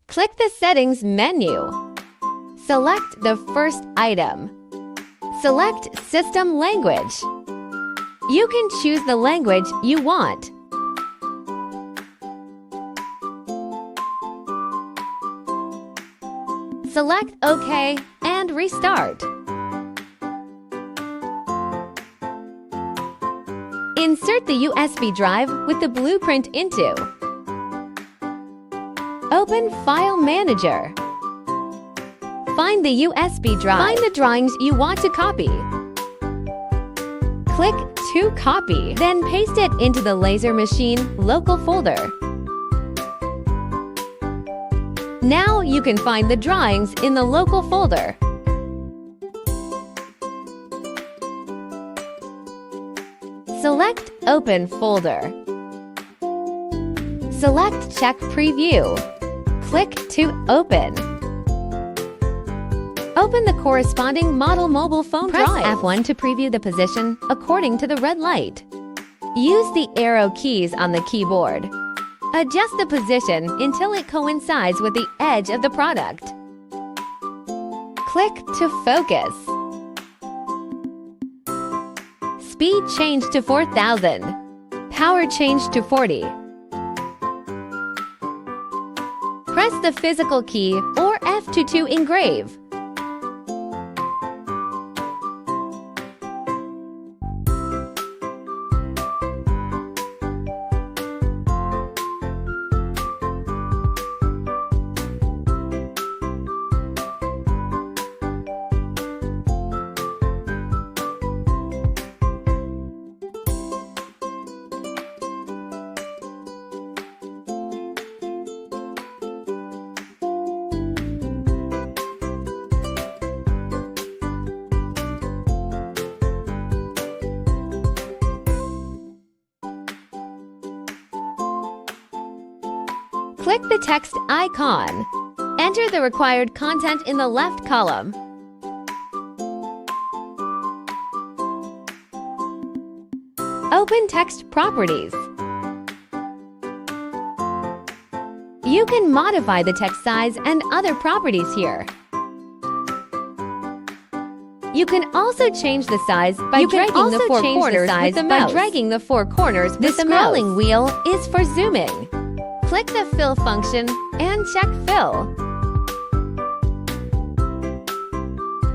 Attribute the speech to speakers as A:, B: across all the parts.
A: Click the Settings menu. Select the first item. Select System Language. You can choose the language you want. Select OK and restart. Insert the USB drive with the blueprint into. Open File Manager. Find the USB drive. Find the drawings you want to copy. Click to copy, then paste it into the Laser Machine local folder. Now you can find the drawings in the local folder. Select Open Folder. Select Check Preview. Click to open. Open the corresponding model mobile phone drive. Press F1 to preview the position according to the red light. Use the arrow keys on the keyboard. Adjust the position until it coincides with the edge of the product. Click to focus. Speed change to 4000. Power change to 40. Press the physical key or F2 to engrave. Click the text icon. Enter the required content in the left column. Open Text Properties. You can modify the text size and other properties here. You can also change the size by dragging the four corners with the mouse. The scrolling wheel is for zooming. Click the Fill function and check Fill.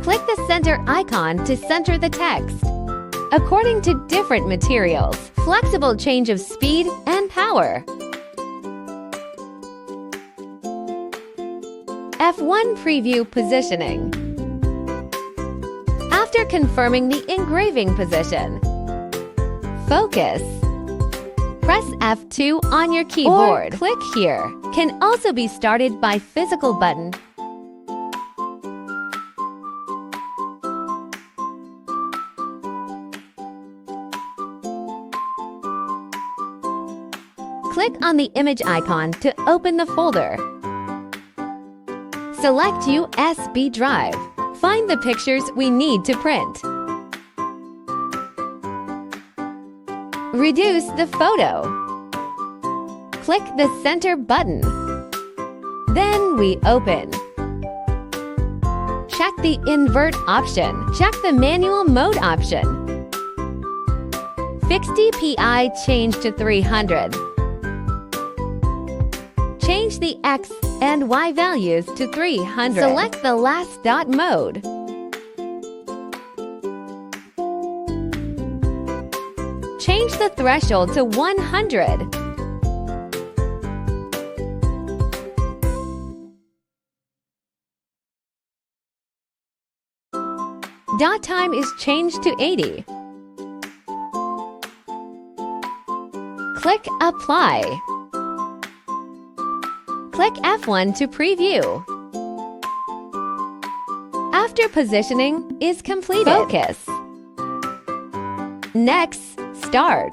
A: Click the center icon to center the text. According to different materials, flexible change of speed and power. F1 Preview Positioning. After confirming the engraving position, focus. Press F2 on your keyboard. Or click here. Can also be started by physical button. Click on the image icon to open the folder. Select USB drive. Find the pictures we need to print. Reduce the photo. Click the center button. Then we open. Check the invert option. Check the manual mode option. Fixed DPI change to 300. Change the X and Y values to 300. Select the last dot mode. Change the threshold to 100. Dot time is changed to 80. Click Apply. Click F1 to preview. After positioning is completed, focus. Next, start.